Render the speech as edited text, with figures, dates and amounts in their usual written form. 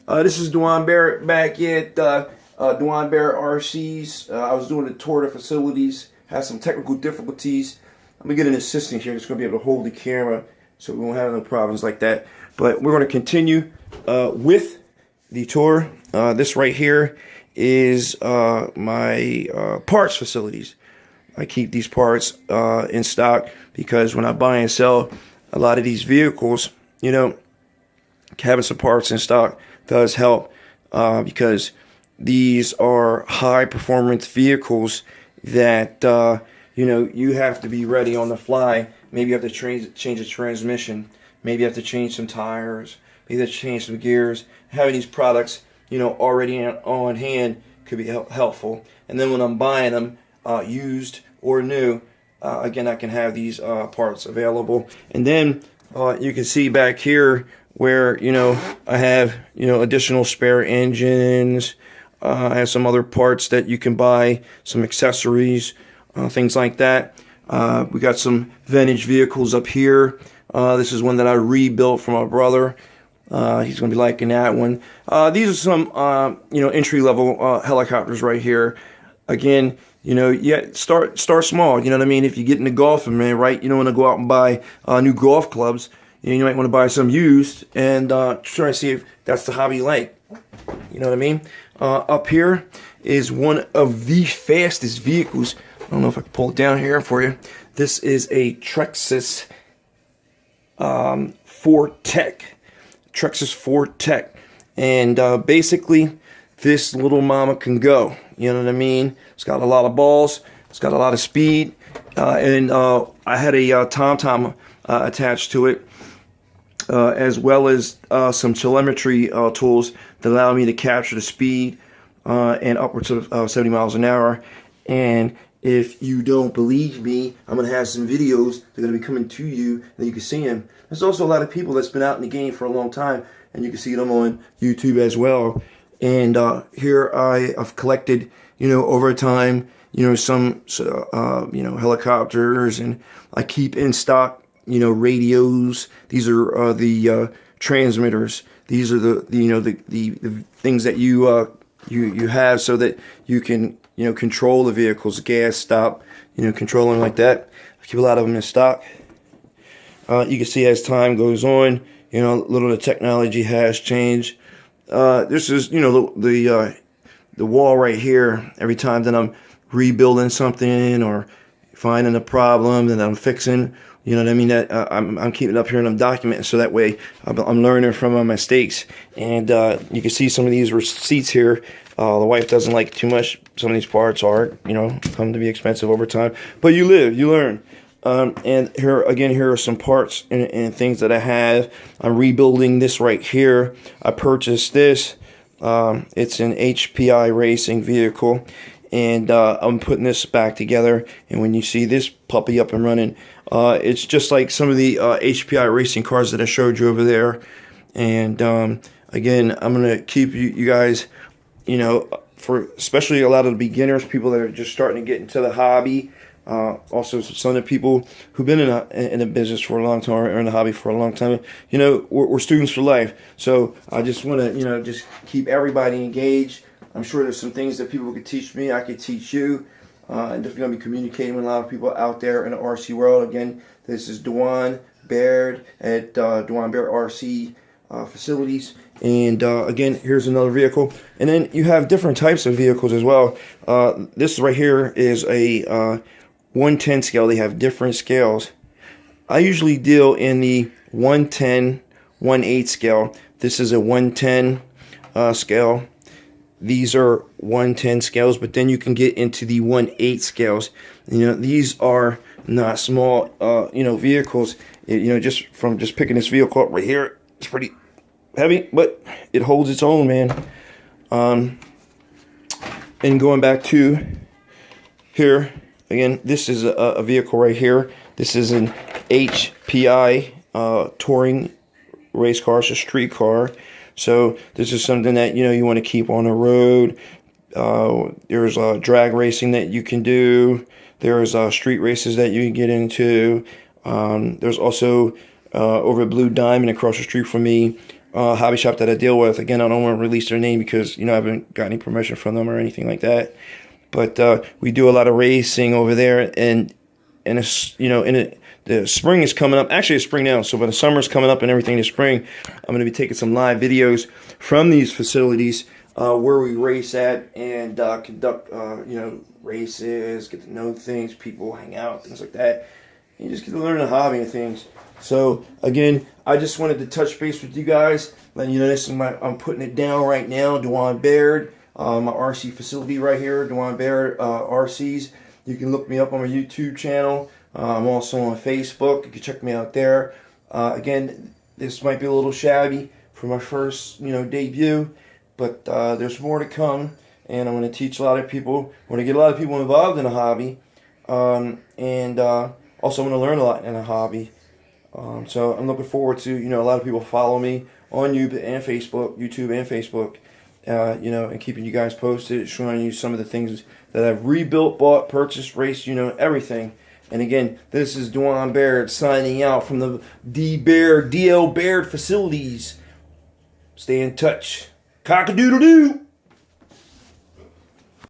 This is Dwon Baird back at Dwon Baird RCs. I was doing a tour of the facilities, had some technical difficulties. I'm going to get an assistant here that's going to be able to hold the camera so we won't have no problems like that. But we're going to continue with the tour. This right here is my parts facilities. I keep these parts in stock because when I buy and sell a lot of these vehicles, you know, having some parts in stock does help because these are high performance vehicles that you know, you have to be ready on the fly. Maybe you have to change a transmission, maybe you have to change some tires, maybe you have to change some gears. Having these products, you know, already on hand could be helpful. And then when I'm buying them used or new, again, I can have these parts available. And then you can see back here where, you know, I have, you know, additional spare engines. I have some other parts that you can buy, some accessories, things like that. We got some vintage vehicles up here. This is one that I rebuilt for my brother. He's going to be liking that one. These are some, you know, entry-level helicopters right here. Again, you know, yeah, start small. You know what I mean? If you get into golfing, man, right? You don't want to go out and buy new golf clubs. You might want to buy some used and try to see if that's the hobby you like. You know what I mean? Up here is one of the fastest vehicles. I don't know if I can pull it down here for you. This is a Trexus 4 Tech. Trexus 4 Tech. And basically, this little mama can go. You know what I mean? It's got a lot of balls. It's got a lot of speed. And I had a TomTom attached to it. As well as some telemetry tools that allow me to capture the speed and upwards of 70 miles an hour. And if you don't believe me, I'm going to have some videos that are going to be coming to you and you can see them. There's also a lot of people that's been out in the game for a long time and you can see them on YouTube as well. And here I've collected, you know, over time, you know, some, you know, helicopters, and I keep in stock, you know, radios. These are the transmitters. These are the you know, the things that you you have so that you can, you know, control the vehicle's gas stop, you know, controlling like that. I keep a lot of them in stock. You can see as time goes on, you know, a little of the technology has changed. This is, you know, the wall right here. Every time that I'm rebuilding something or finding a problem that I'm fixing, you know what I mean, that I'm keeping it up here and I'm documenting, so that way I'm learning from my mistakes. And you can see some of these receipts here. The wife doesn't like it too much. Some of these parts are, you know, come to be expensive over time, but you live, you learn. And here again, here are some parts and things that I have. I'm rebuilding this right here. I purchased this. It's an HPI racing vehicle, and I'm putting this back together. And when you see this puppy up and running, it's just like some of the HPI racing cars that I showed you over there. And again, I'm gonna keep you guys, you know, for especially a lot of the beginners, people that are just starting to get into the hobby. Also, some of the people who've been in the business for a long time or in the hobby for a long time. You know, we're students for life. So I just want to, you know, just keep everybody engaged. I'm sure there's some things that people could teach me. I could teach you. And definitely going to be communicating with a lot of people out there in the RC world. Again, this is Dwon Baird at Dwon Baird RC facilities. And again, here's another vehicle. And then you have different types of vehicles as well. This right here is a 110 scale. They have different scales. I usually deal in the 110, 1/8 scale. This is a 110 scale. These are 110 scales, but then you can get into the 1/8 scales. You know, these are not small, you know, vehicles. You know, just from just picking this vehicle up right here, it's pretty heavy, but it holds its own, man. And going back to here, again, this is a vehicle right here. This is an HPI touring race car. It's a street car. So this is something that, you know, you want to keep on the road. There's drag racing that you can do. There's street races that you can get into. There's also over at Blue Diamond across the street from me, hobby shop that I deal with. Again, I don't want to release their name because, you know, I haven't got any permission from them or anything like that. But we do a lot of racing over there, and it's, you know, the spring is coming up. Actually, it's spring now, so when the summer's coming up and everything this spring, I'm going to be taking some live videos from these facilities where we race at and conduct, you know, races, get to know things, people hang out, things like that. You just get to learn the hobby and things. So again, I just wanted to touch base with you guys, letting you know this is I'm putting it down right now. Dwon Baird, my RC facility right here, Dwon Baird RCs. You can look me up on my YouTube channel. I'm also on Facebook. You can check me out there. Again, this might be a little shabby for my first, you know, debut, but there's more to come, and I'm going to teach a lot of people. I'm going to get a lot of people involved in a hobby, and also I'm going to learn a lot in a hobby. So I'm looking forward to, you know, a lot of people follow me on YouTube and Facebook, you know, and keeping you guys posted, showing you some of the things that I've rebuilt, bought, purchased, raced, you know, everything. And again, this is Dwon Baird signing out from the DL Baird facilities. Stay in touch. Cock-a-doodle-doo!